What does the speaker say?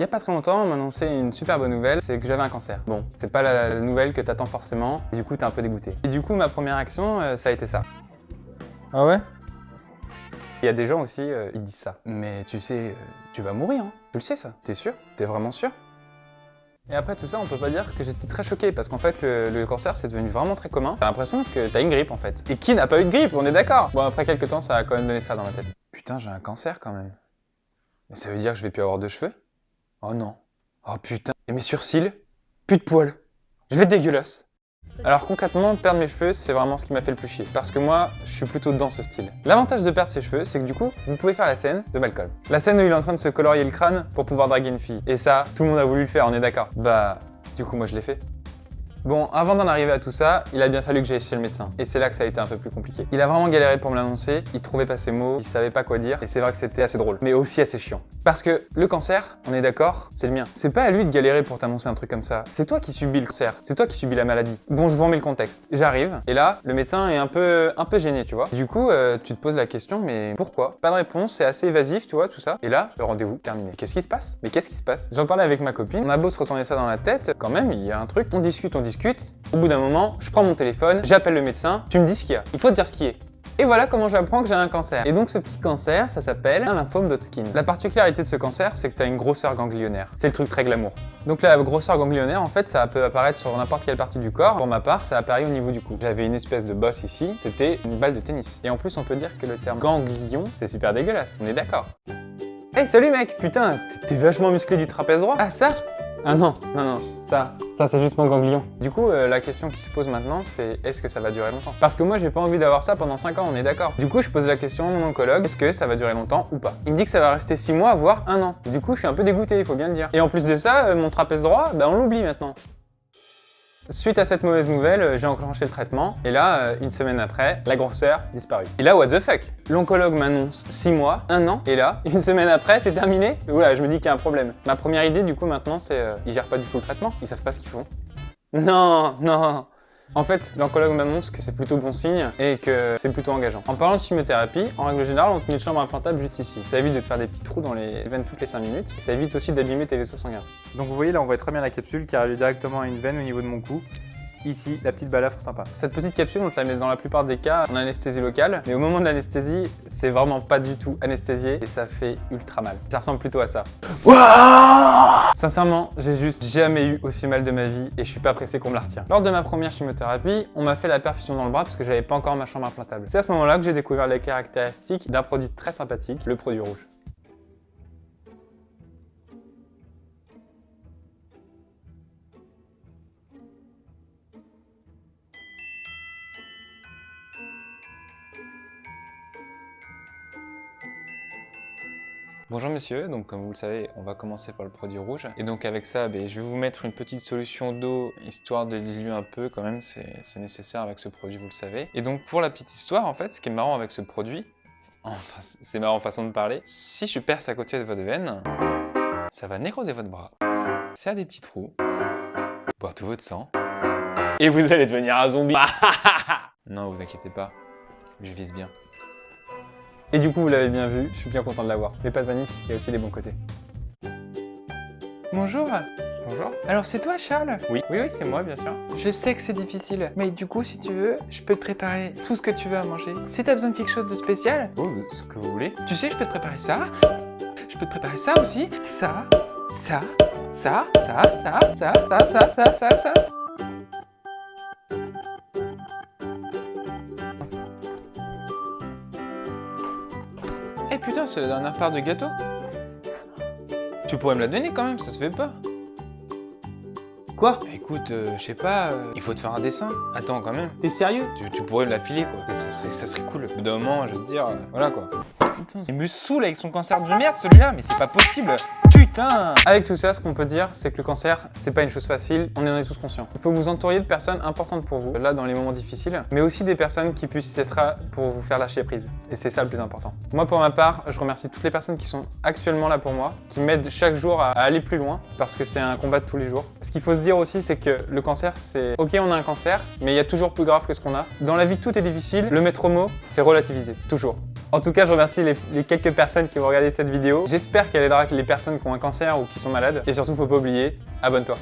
Il y a pas très longtemps, on m'a annoncé une super bonne nouvelle, c'est que j'avais un cancer. Bon, c'est pas la nouvelle que t'attends forcément, et du coup t'es un peu dégoûté. Et du coup, ma première action, ça a été ça. Ah ouais? Il y a des gens aussi, ils disent ça. Mais tu sais, tu vas mourir, hein. Tu le sais ça, t'es sûr? T'es vraiment sûr? Et après tout ça, on peut pas dire que j'étais très choqué, parce qu'en fait, le cancer, c'est devenu vraiment très commun. T'as l'impression que t'as une grippe, en fait. Et qui n'a pas eu de grippe? On est d'accord? Bon, après quelques temps, ça a quand même donné ça dans ma tête. Putain, j'ai un cancer quand même. Mais ça veut dire que je vais plus avoir de cheveux? Oh non. Oh putain. Et mes sourcils? Plus de poils. Je vais être dégueulasse. Alors concrètement, perdre mes cheveux, c'est vraiment ce qui m'a fait le plus chier. Parce que moi, je suis plutôt dans ce style. L'avantage de perdre ses cheveux, c'est que du coup, vous pouvez faire la scène de Malcolm. La scène où il est en train de se colorier le crâne pour pouvoir draguer une fille. Et ça, tout le monde a voulu le faire, on est d'accord. Bah, du coup, moi je l'ai fait. Bon, avant d'en arriver à tout ça, il a bien fallu que j'aille chez le médecin. Et c'est là que ça a été un peu plus compliqué. Il a vraiment galéré pour me l'annoncer, il trouvait pas ses mots, il savait pas quoi dire, et c'est vrai que c'était assez drôle, mais aussi assez chiant. Parce que le cancer, on est d'accord, c'est le mien. C'est pas à lui de galérer pour t'annoncer un truc comme ça, c'est toi qui subis le cancer, c'est toi qui subis la maladie. Bon, je vous remets le contexte. J'arrive, et là, le médecin est un peu gêné, tu vois. Du coup, tu te poses la question, mais pourquoi? Pas de réponse, c'est assez évasif, tu vois, tout ça. Et là, le rendez-vous terminé. Qu'est-ce qui se passe? Mais qu'est-ce qui se passe? J'en parlais avec ma copine, on a beau se retourner ça dans la tête, quand même, il y a un truc, on discute. Au bout d'un moment, je prends mon téléphone, j'appelle le médecin, tu me dis ce qu'il y a. Il faut te dire ce qu'il est. Et voilà comment j'apprends que j'ai un cancer. Et donc ce petit cancer, ça s'appelle un lymphome d'Hodgkin. La particularité de ce cancer, c'est que tu as une grosseur ganglionnaire. C'est le truc très glamour. Donc la grosseur ganglionnaire, en fait, ça peut apparaître sur n'importe quelle partie du corps. Pour ma part, ça apparaît au niveau du cou. J'avais une espèce de bosse ici, c'était une balle de tennis. Et en plus, on peut dire que le terme ganglion, c'est super dégueulasse, on est d'accord. Hey, salut mec! Putain, t'es vachement musclé du trapèze droit. Ah ça? Ah non, ça c'est juste mon ganglion. Du coup, la question qui se pose maintenant, c'est est-ce que ça va durer longtemps? Parce que moi, j'ai pas envie d'avoir ça pendant 5 ans, on est d'accord. Du coup, je pose la question à mon oncologue, est-ce que ça va durer longtemps ou pas? Il me dit que ça va rester 6 mois, voire 1 an. Du coup, je suis un peu dégoûté, il faut bien le dire. Et en plus de ça, mon trapèze droit, bah on l'oublie maintenant. Suite à cette mauvaise nouvelle, j'ai enclenché le traitement, et là, une semaine après, la grosseur disparue. Et là, what the fuck? L'oncologue m'annonce 6 mois, 1 an, et là, une semaine après, c'est terminé? Oula, je me dis qu'il y a un problème. Ma première idée, du coup, maintenant, c'est ils gèrent pas du tout le traitement, ils savent pas ce qu'ils font. Non. En fait, l'oncologue m'annonce que c'est plutôt bon signe et que c'est plutôt engageant. En parlant de chimiothérapie, en règle générale, on te met une chambre implantable juste ici. Ça évite de te faire des petits trous dans les veines toutes les 5 minutes. Et ça évite aussi d'abîmer tes vaisseaux sanguins. Donc vous voyez là, on voit très bien la capsule qui arrive directement à une veine au niveau de mon cou. Ici, la petite balafre sympa. Cette petite capsule, on te la met dans la plupart des cas en anesthésie locale, mais au moment de l'anesthésie, c'est vraiment pas du tout anesthésié et ça fait ultra mal. Ça ressemble plutôt à ça. Ouah, sincèrement, j'ai juste jamais eu aussi mal de ma vie et je suis pas pressé qu'on me la retire. Lors de ma première chimiothérapie, on m'a fait la perfusion dans le bras parce que j'avais pas encore ma chambre implantable. C'est à ce moment-là que j'ai découvert les caractéristiques d'un produit très sympathique, le produit rouge. Bonjour monsieur, donc comme vous le savez, on va commencer par le produit rouge. Et donc avec ça, je vais vous mettre une petite solution d'eau, histoire de diluer un peu quand même, c'est nécessaire avec ce produit, vous le savez. Et donc pour la petite histoire, en fait, ce qui est marrant avec ce produit, enfin c'est marrant façon de parler, si je perce à côté de votre veine, ça va nécroser votre bras, faire des petits trous, boire tout votre sang, et vous allez devenir un zombie. Non, vous inquiétez pas, je vise bien. Et du coup, vous l'avez bien vu, je suis bien content de l'avoir. Mais pas de panique, il y a aussi des bons côtés. Bonjour. Bonjour. Alors c'est toi Charles? Oui, c'est moi, bien sûr. Je sais que c'est difficile, mais du coup si tu veux, je peux te préparer tout ce que tu veux à manger. Si t'as besoin de quelque chose de spécial, Oh, ce que vous voulez. tu sais, je peux te préparer ça. Je peux te préparer ça aussi. Ça. Eh putain, c'est la dernière part de gâteau. Tu pourrais me la donner quand même, ça se fait pas. Quoi? Écoute, je sais pas, il faut te faire un dessin. Attends, quand même. T'es sérieux? Tu pourrais me la filer, quoi. Ça serait cool. Au bout d'un moment, je veux te dire, voilà, quoi. Putain, il me saoule avec son cancer de merde celui-là, mais c'est pas possible. Putain! Avec tout ça, ce qu'on peut dire, c'est que le cancer, c'est pas une chose facile, on en est tous conscients. Il faut que vous entouriez de personnes importantes pour vous, là, dans les moments difficiles, mais aussi des personnes qui puissent être là pour vous faire lâcher prise. Et c'est ça le plus important. Moi, pour ma part, je remercie toutes les personnes qui sont actuellement là pour moi, qui m'aident chaque jour à aller plus loin, parce que c'est un combat de tous les jours. Ce qu'il faut se dire aussi, c'est que le cancer, c'est... Ok, on a un cancer, mais il y a toujours plus grave que ce qu'on a. Dans la vie, tout est difficile. Le maître mot, c'est relativiser. Toujours. En tout cas, je remercie les quelques personnes qui vont regarder cette vidéo. J'espère qu'elle aidera les personnes qui ont un cancer ou qui sont malades. Et surtout, faut pas oublier, abonne-toi.